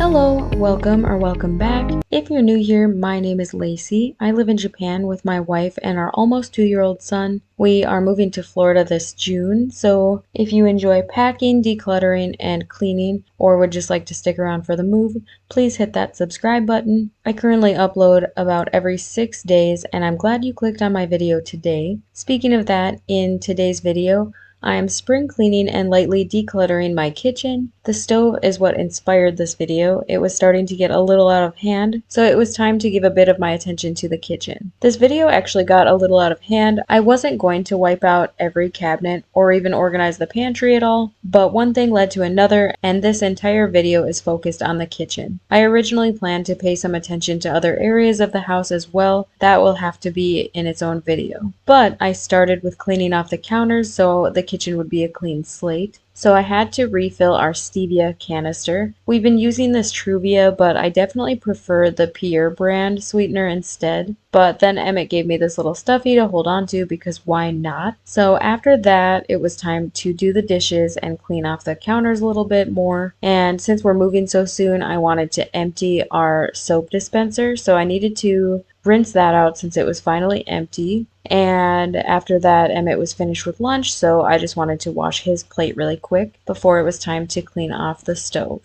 Hello, welcome back. If you're new here, my name is Lacey. I live in Japan with my wife and our almost 2-year-old son. We are moving to Florida this June, so if you enjoy packing, decluttering, and cleaning, or would just like to stick around for the move, please hit that subscribe button. I currently upload about every 6 days, and I'm glad you clicked on my video today. Speaking of that, in today's video, I am spring cleaning and lightly decluttering my kitchen. The stove is what inspired this video. It was starting to get a little out of hand, so it was time to give a bit of my attention to the kitchen. This video actually got a little out of hand. I wasn't going to wipe out every cabinet or even organize the pantry at all, but one thing led to another, and this entire video is focused on the kitchen. I originally planned to pay some attention to other areas of the house as well. That will have to be in its own video. But I started with cleaning off the counters so the kitchen would be a clean slate. So I had to refill our stevia canister. We've been using this Truvia, but I definitely prefer the Pierre brand sweetener instead. But then Emmett gave me this little stuffy to hold on to because why not? So after that, it was time to do the dishes and clean off the counters a little bit more. And since we're moving so soon, I wanted to empty our soap dispenser. So I needed to rinse that out since it was finally empty. And after that, Emmett was finished with lunch, so I just wanted to wash his plate really quick before it was time to clean off the stove.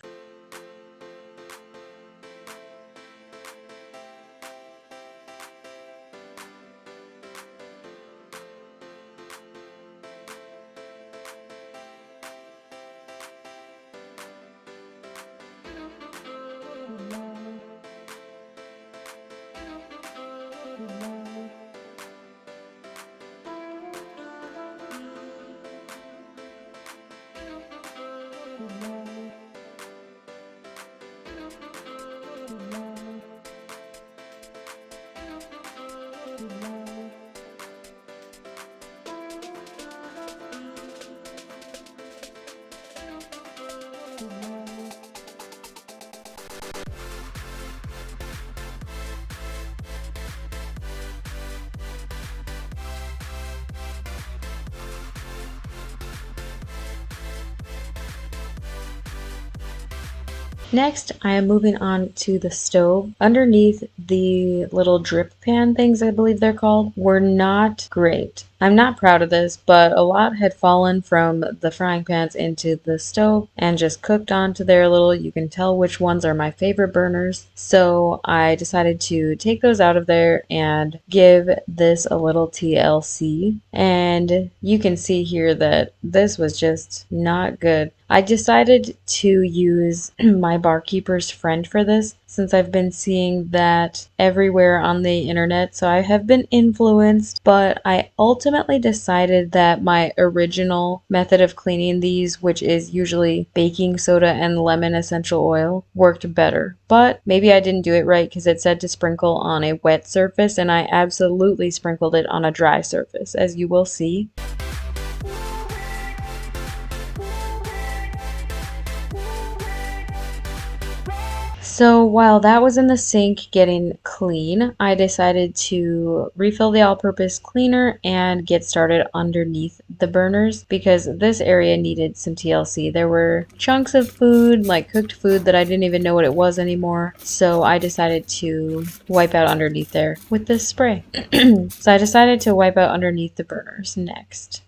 Next, I am moving on to the stove. Underneath the little drip pan things, I believe they're called, were not great. I'm not proud of this, but a lot had fallen from the frying pans into the stove and just cooked onto there a little. You can tell which ones are my favorite burners. So I decided to take those out of there and give this a little TLC. And you can see here that this was just not good. I decided to use my barkeeper's friend for this since I've been seeing that everywhere on the internet, so I have been influenced, but I ultimately decided that my original method of cleaning these, which is usually baking soda and lemon essential oil, worked better. But maybe I didn't do it right because it said to sprinkle on a wet surface, and I absolutely sprinkled it on a dry surface, as you will see. So while that was in the sink getting clean, I decided to refill the all-purpose cleaner and get started underneath the burners because this area needed some TLC. There were chunks of food, like cooked food, that I didn't even know what it was anymore. So I decided to wipe out underneath there with this spray. So I decided to wipe out underneath the burners next.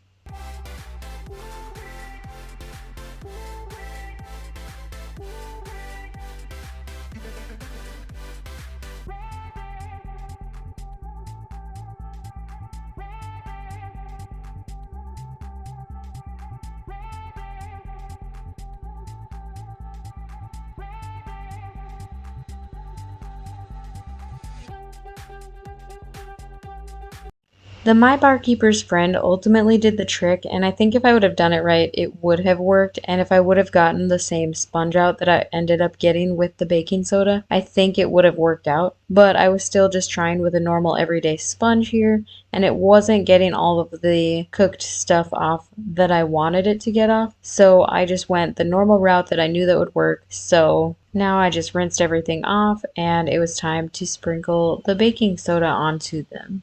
The My Barkeeper's friend ultimately did the trick, and I think if I would have done it right, it would have worked, and if I would have gotten the same sponge out that I ended up getting with the baking soda, I think it would have worked out. But I was still just trying with a normal everyday sponge here, and it wasn't getting all of the cooked stuff off that I wanted it to get off, so I just went the normal route that I knew that would work. So now I just rinsed everything off, and it was time to sprinkle the baking soda onto them.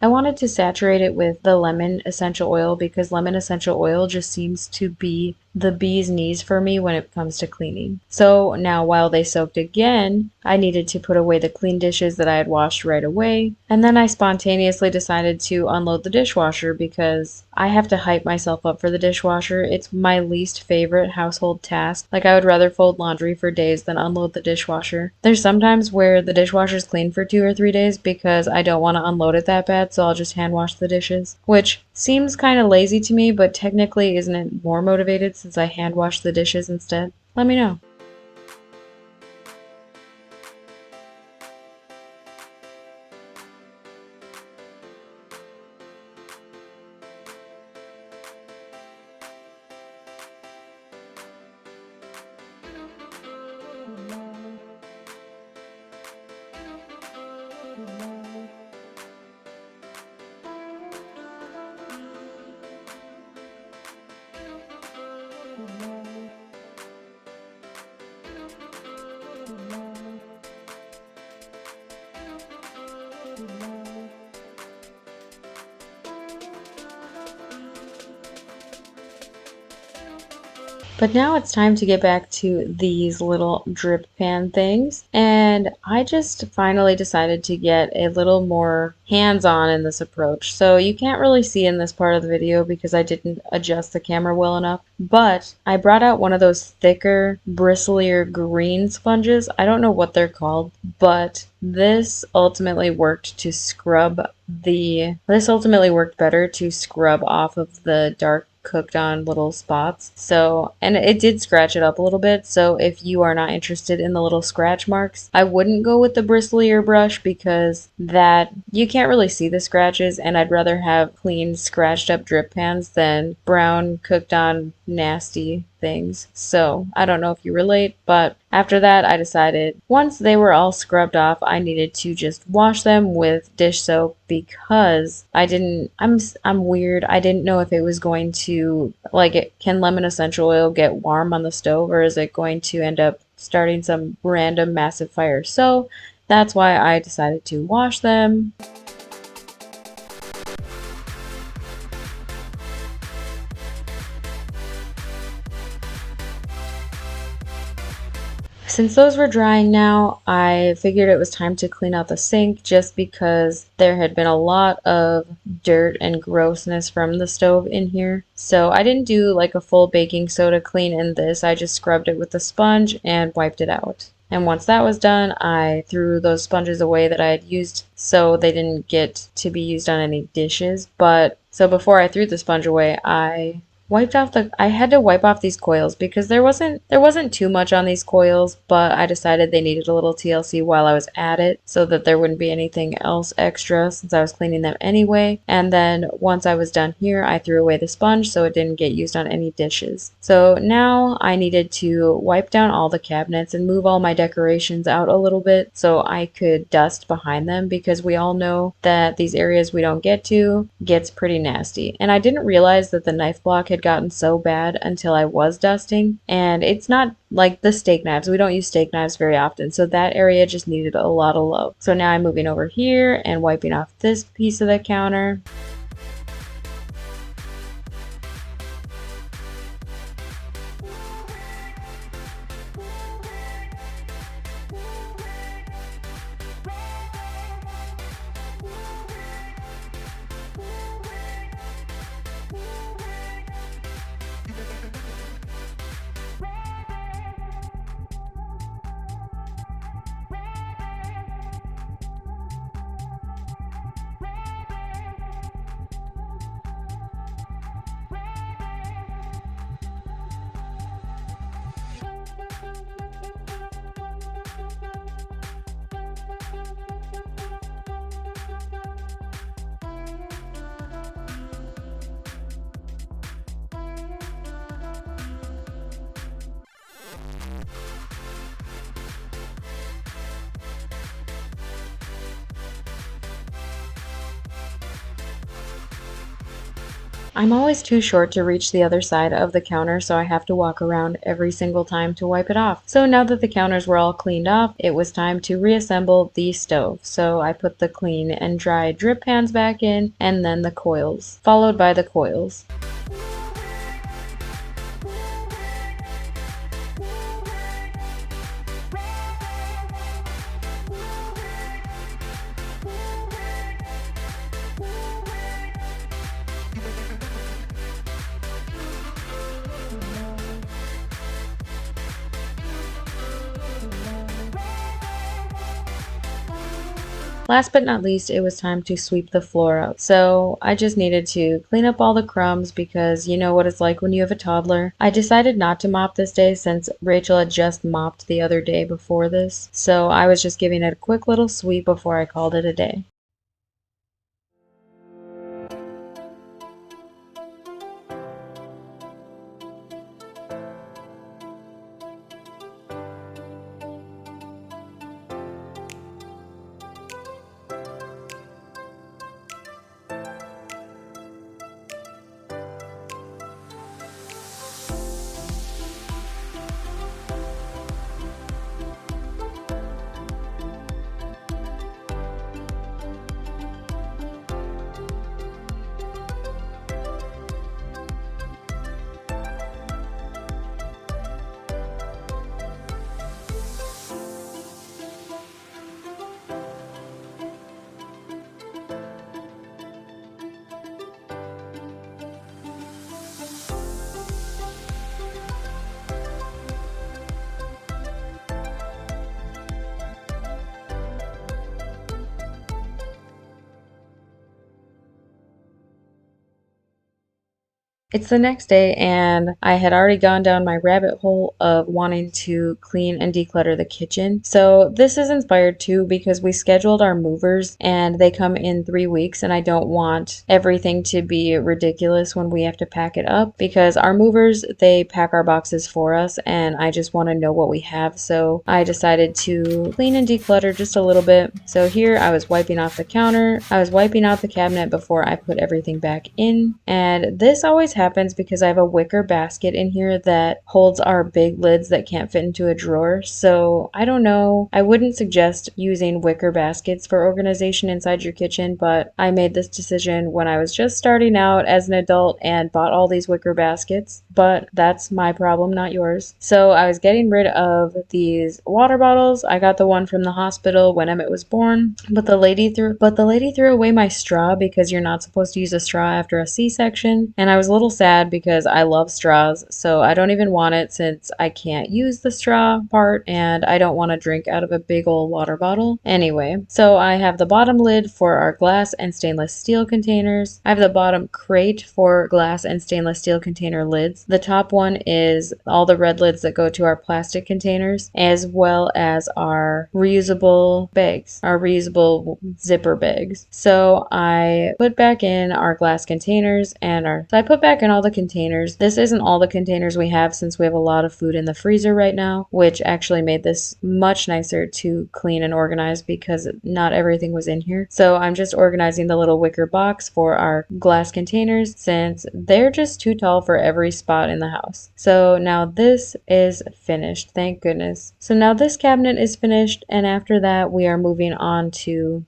I wanted to saturate it with the lemon essential oil because lemon essential oil just seems to be the bee's knees for me when it comes to cleaning. So now while they soaked again, I needed to put away the clean dishes that I had washed right away. And then I spontaneously decided to unload the dishwasher because I have to hype myself up for the dishwasher. It's my least favorite household task. Like, I would rather fold laundry for days than unload the dishwasher. There's sometimes where the dishwasher's clean for 2 or 3 days because I don't want to unload it that bad, so I'll just hand wash the dishes, which seems kind of lazy to me, but technically isn't it more motivated since I hand wash the dishes instead? Let me know. But now it's time to get back to these little drip pan things. And I just finally decided to get a little more hands-on in this approach. So you can't really see in this part of the video because I didn't adjust the camera well enough. But I brought out one of those thicker, bristlier green sponges. I don't know what they're called, but this ultimately worked better to scrub off of the dark cooked on little spots. So, and it did scratch it up a little bit. So if you are not interested in the little scratch marks, I wouldn't go with the bristlier brush because that you can't really see the scratches, and I'd rather have clean scratched up drip pans than brown cooked on nasty things. So I don't know if you relate, but after that I decided once they were all scrubbed off, I needed to just wash them with dish soap because I'm weird. I didn't know if it was going to can lemon essential oil get warm on the stove, or is it going to end up starting some random massive fire? So that's why I decided to wash them. Since those were drying now, I figured it was time to clean out the sink just because there had been a lot of dirt and grossness from the stove in here. So I didn't do like a full baking soda clean in this. I just scrubbed it with a sponge and wiped it out. And once that was done, I threw those sponges away that I had used so they didn't get to be used on any dishes. But so before I threw the sponge away, I had to wipe off these coils because there wasn't too much on these coils, but I decided they needed a little TLC while I was at it so that there wouldn't be anything else extra since I was cleaning them anyway. And then once I was done here, I threw away the sponge so it didn't get used on any dishes. So now I needed to wipe down all the cabinets and move all my decorations out a little bit so I could dust behind them because we all know that these areas we don't get to gets pretty nasty. And I didn't realize that the knife block had gotten so bad until I was dusting, and it's not like the steak knives. We don't use steak knives very often, so that area just needed a lot of love. So now I'm moving over here and wiping off this piece of the counter. I'm always too short to reach the other side of the counter, so I have to walk around every single time to wipe it off. So now that the counters were all cleaned off, it was time to reassemble the stove. So I put the clean and dry drip pans back in, and then the coils, followed by the coils. Last but not least, it was time to sweep the floor out. So I just needed to clean up all the crumbs because you know what it's like when you have a toddler. I decided not to mop this day since Rachel had just mopped the other day before this. So I was just giving it a quick little sweep before I called it a day. It's the next day, and I had already gone down my rabbit hole of wanting to clean and declutter the kitchen. So this is inspired too because we scheduled our movers and they come in 3 weeks, and I don't want everything to be ridiculous when we have to pack it up because our movers, they pack our boxes for us, and I just want to know what we have. So I decided to clean and declutter just a little bit. So here I was wiping off the counter, I was wiping out the cabinet before I put everything back in, and this always happens because I have a wicker basket in here that holds our big lids that can't fit into a drawer. So I don't know, I wouldn't suggest using wicker baskets for organization inside your kitchen, but I made this decision when I was just starting out as an adult and bought all these wicker baskets. But that's my problem, not yours. So I was getting rid of these water bottles. I got the one from the hospital when Emmett was born, but the lady threw away my straw because you're not supposed to use a straw after a C-section, and I was a little sad because I love straws, so I don't even want it since I can't use the straw part and I don't want to drink out of a big old water bottle. Anyway, so I have the bottom lid for our glass and stainless steel containers. I have the bottom crate for glass and stainless steel container lids. The top one is all the red lids that go to our plastic containers, as well as our reusable bags, our reusable zipper bags. So I put back in our glass containers and I put back in all the containers. This isn't all the containers we have since we have a lot of food in the freezer right now, which actually made this much nicer to clean and organize because not everything was in here. So I'm just organizing the little wicker box for our glass containers since they're just too tall for every spot in the house. So now this is finished, thank goodness. So now this cabinet is finished, and after that we are moving on to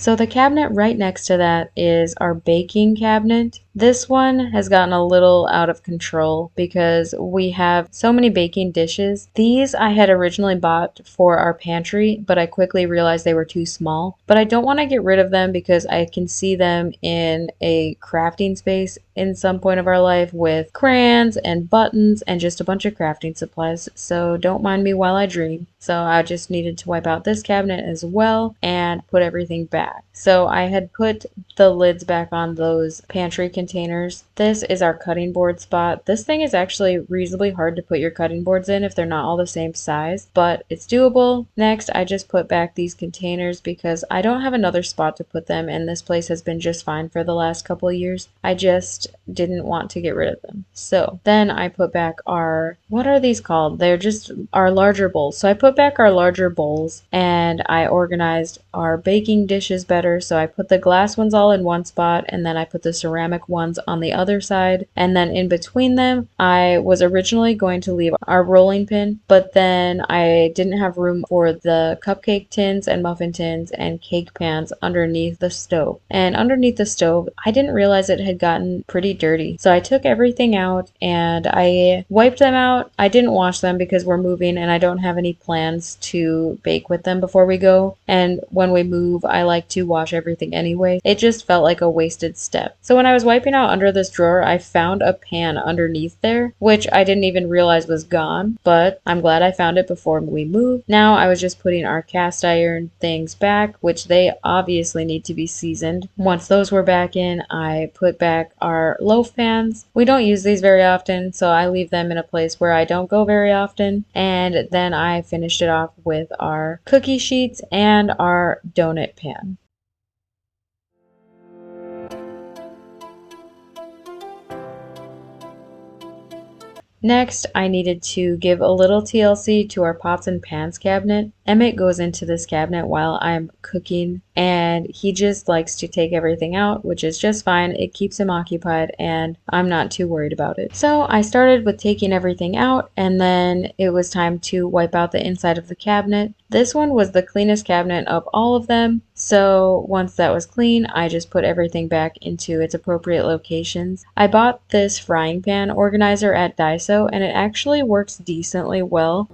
So the cabinet right next to that is our baking cabinet. This one has gotten a little out of control because we have so many baking dishes. These I had originally bought for our pantry, but I quickly realized they were too small. But I don't want to get rid of them because I can see them in a crafting space in some point of our life with crayons and buttons and just a bunch of crafting supplies. So don't mind me while I dream. So I just needed to wipe out this cabinet as well and put everything back. So I had put the lids back on those pantry containers. This is our cutting board spot. This thing is actually reasonably hard to put your cutting boards in if they're not all the same size, but it's doable. Next, I just put back these containers because I don't have another spot to put them, and this place has been just fine for the last couple of years. I just didn't want to get rid of them. So then I put back our, what are these called? They're just our larger bowls. So I put back our larger bowls and I organized our baking dishes better. So I put the glass ones all in one spot and then I put the ceramic ones on the other side. And then in between them, I was originally going to leave our rolling pin, but then I didn't have room for the cupcake tins and muffin tins and cake pans underneath the stove. And underneath the stove, I didn't realize it had gotten pretty dirty. So I took everything out and I wiped them out. I didn't wash them because we're moving and I don't have any plans to bake with them before we go. And when we move, I like to wash everything anyway. It just felt like a wasted step. So when I was wiping out under this drawer, I found a pan underneath there, which I didn't even realize was gone, but I'm glad I found it before we moved. Now I was just putting our cast iron things back, which they obviously need to be seasoned. Once those were back in, I put back our loaf pans. We don't use these very often, so I leave them in a place where I don't go very often. And then I finished it off with our cookie sheets and our donut pan. Next, I needed to give a little TLC to our pots and pans cabinet. Emmett goes into this cabinet while I'm cooking and he just likes to take everything out, which is just fine. It keeps him occupied and I'm not too worried about it. So I started with taking everything out and then it was time to wipe out the inside of the cabinet. This one was the cleanest cabinet of all of them. So once that was clean, I just put everything back into its appropriate locations. I bought this frying pan organizer at Daiso and it actually works decently well.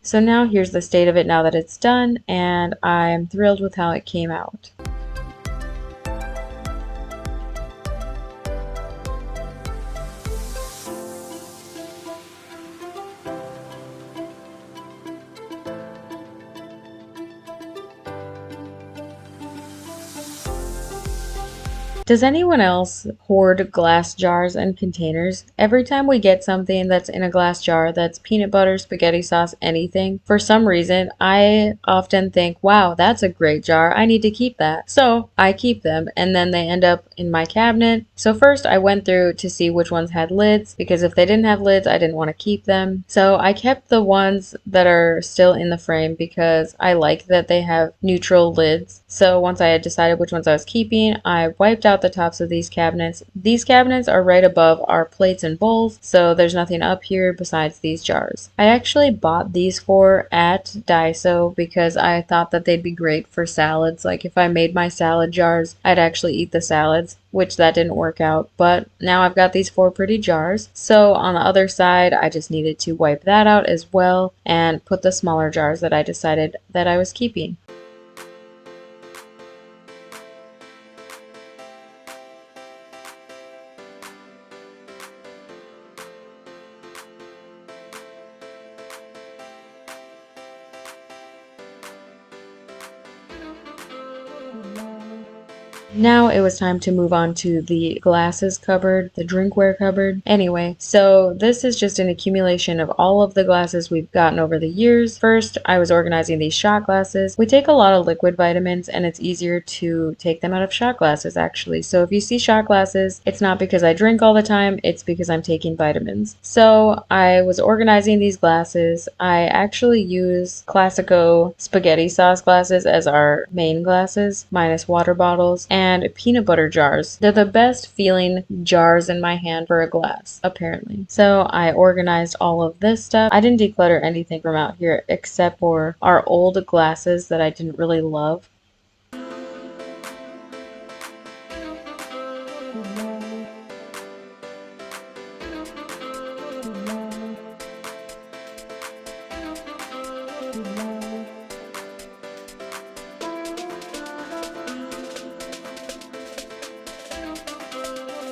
So now here's the state of it now that it's done, and I'm thrilled with how it came out. Does anyone else hoard glass jars and containers? Every time we get something that's in a glass jar that's peanut butter, spaghetti sauce, anything, for some reason, I often think, wow, that's a great jar. I need to keep that. So I keep them and then they end up in my cabinet. So first I went through to see which ones had lids because if they didn't have lids, I didn't want to keep them. So I kept the ones that are still in the frame because I like that they have neutral lids. So once I had decided which ones I was keeping, I wiped out the tops of these cabinets. These cabinets are right above our plates and bowls, so there's nothing up here besides these jars. I actually bought these four at Daiso because I thought that they'd be great for salads. Like if I made my salad jars, I'd actually eat the salads, which that didn't work out. But now I've got these four pretty jars. So on the other side, I just needed to wipe that out as well and put the smaller jars that I decided that I was keeping. Now it was time to move on to the glasses cupboard, the drinkware cupboard. Anyway, so this is just an accumulation of all of the glasses we've gotten over the years. First, I was organizing these shot glasses. We take a lot of liquid vitamins and it's easier to take them out of shot glasses actually. So if you see shot glasses, it's not because I drink all the time, it's because I'm taking vitamins. So I was organizing these glasses. I actually use Classico spaghetti sauce glasses as our main glasses, minus water bottles, and peanut butter jars. They're the best feeling jars in my hand for a glass, apparently. So I organized all of this stuff. I didn't declutter anything from out here except for our old glasses that I didn't really love.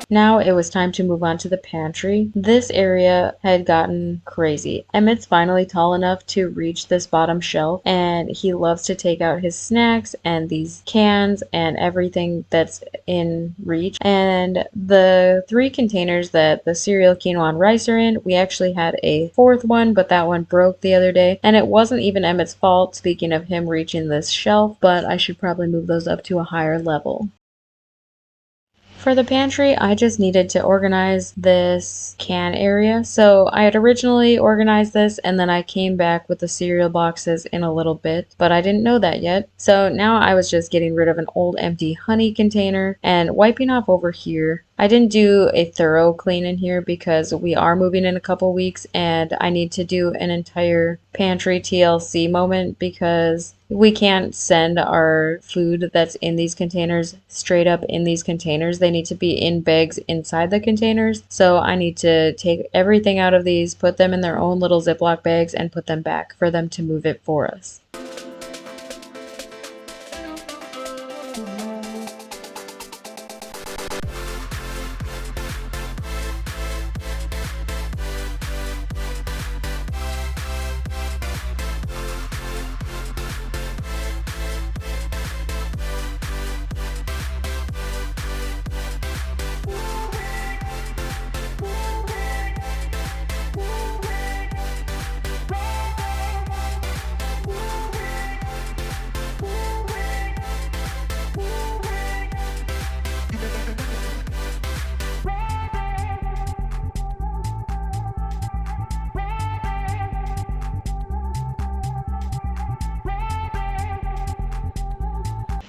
Now it was time to move on to the pantry. This area had gotten crazy. Emmett's finally tall enough to reach this bottom shelf, and he loves to take out his snacks and these cans and everything that's in reach. And the 3 containers that the cereal, quinoa, and rice are in, we actually had a 4th one, but that one broke the other day. And it wasn't even Emmett's fault, speaking of him reaching this shelf, but I should probably move those up to a higher level. For the pantry, I just needed to organize this can area. So I had originally organized this and then I came back with the cereal boxes in a little bit, but I didn't know that yet. So now I was just getting rid of an old empty honey container and wiping off over here. I didn't do a thorough clean in here because we are moving in a couple weeks and I need to do an entire pantry TLC moment because we can't send our food that's in these containers straight up in these containers. They need to be in bags inside the containers. So I need to take everything out of these, put them in their own little Ziploc bags, and put them back for them to move it for us.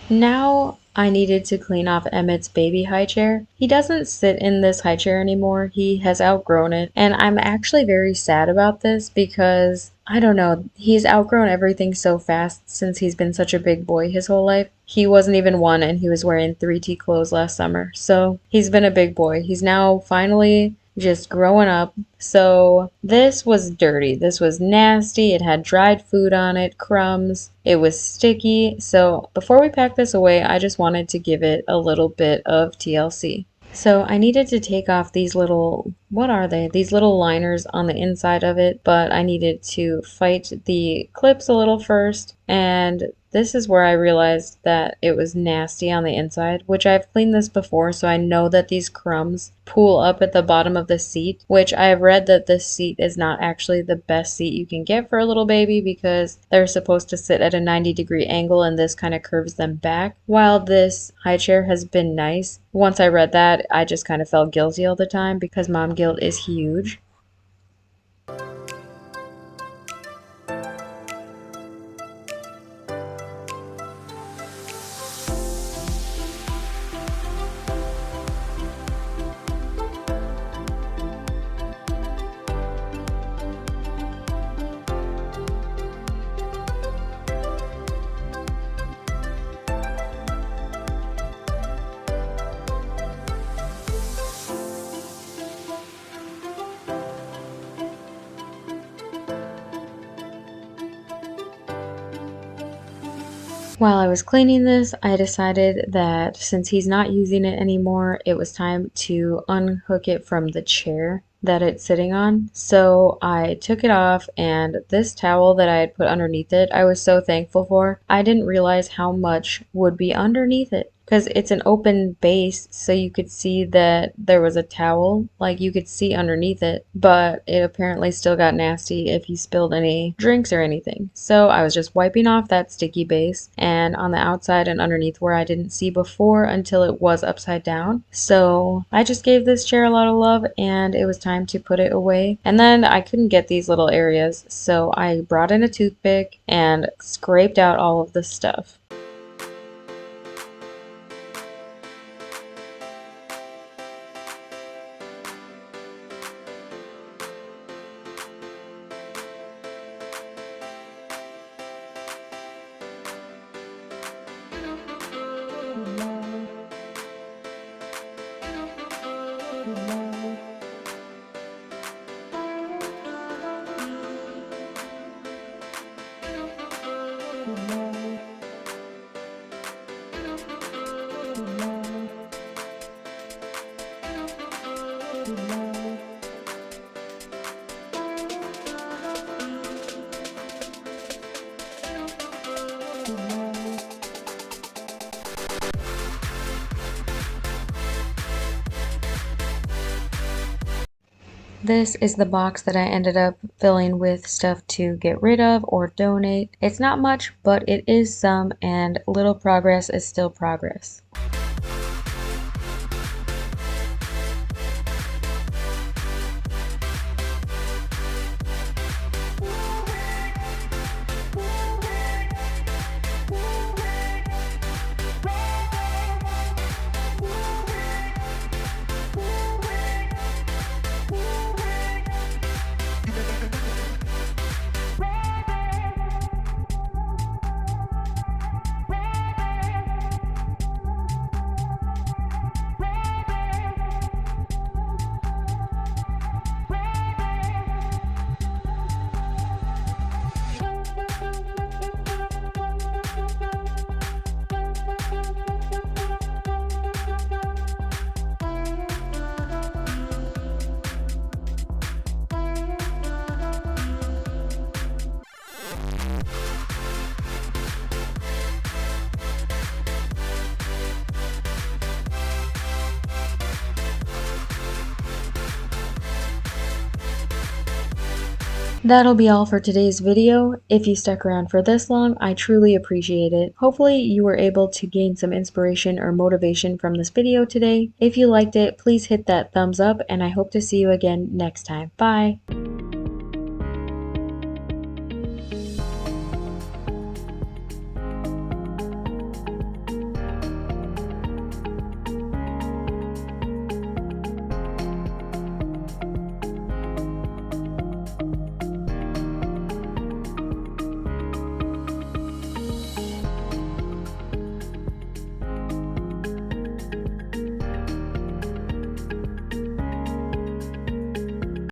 Now I needed to clean off Emmett's baby high chair. He doesn't sit in this high chair anymore. He has outgrown it. And I'm actually very sad about this because, I don't know, he's outgrown everything so fast since he's been such a big boy his whole life. He wasn't even 1 and he was wearing 3T clothes last summer. So he's been a big boy. He's now finally just growing up. So this was dirty. This was nasty. It had dried food on it, crumbs. It was sticky. So before we pack this away, I just wanted to give it a little bit of TLC. So I needed to take off these little, what are they? These little liners on the inside of it, but I needed to fight the clips a little first. And this is where I realized that it was nasty on the inside, which I've cleaned this before, so I know that these crumbs pool up at the bottom of the seat, which I have read that this seat is not actually the best seat you can get for a little baby because they're supposed to sit at a 90-degree angle and this kind of curves them back. While this high chair has been nice, once I read that, I just kind of felt guilty all the time because mom guilt is huge. While I was cleaning this, I decided that since he's not using it anymore, it was time to unhook it from the chair that it's sitting on. So I took it off, and this towel that I had put underneath it, I was so thankful for. I didn't realize how much would be underneath it, because it's an open base, so you could see that there was a towel, like you could see underneath it, but it apparently still got nasty if you spilled any drinks or anything. So I was just wiping off that sticky base, and on the outside and underneath where I didn't see before until it was upside down. So I just gave this chair a lot of love, and it was time to put it away. And then I couldn't get these little areas, so I brought in a toothpick and scraped out all of the stuff. This is the box that I ended up filling with stuff to get rid of or donate. It's not much, but it is some, and little progress is still progress. That'll be all for today's video. If you stuck around for this long, I truly appreciate it. Hopefully you were able to gain some inspiration or motivation from this video today. If you liked it, please hit that thumbs up, and I hope to see you again next time. Bye!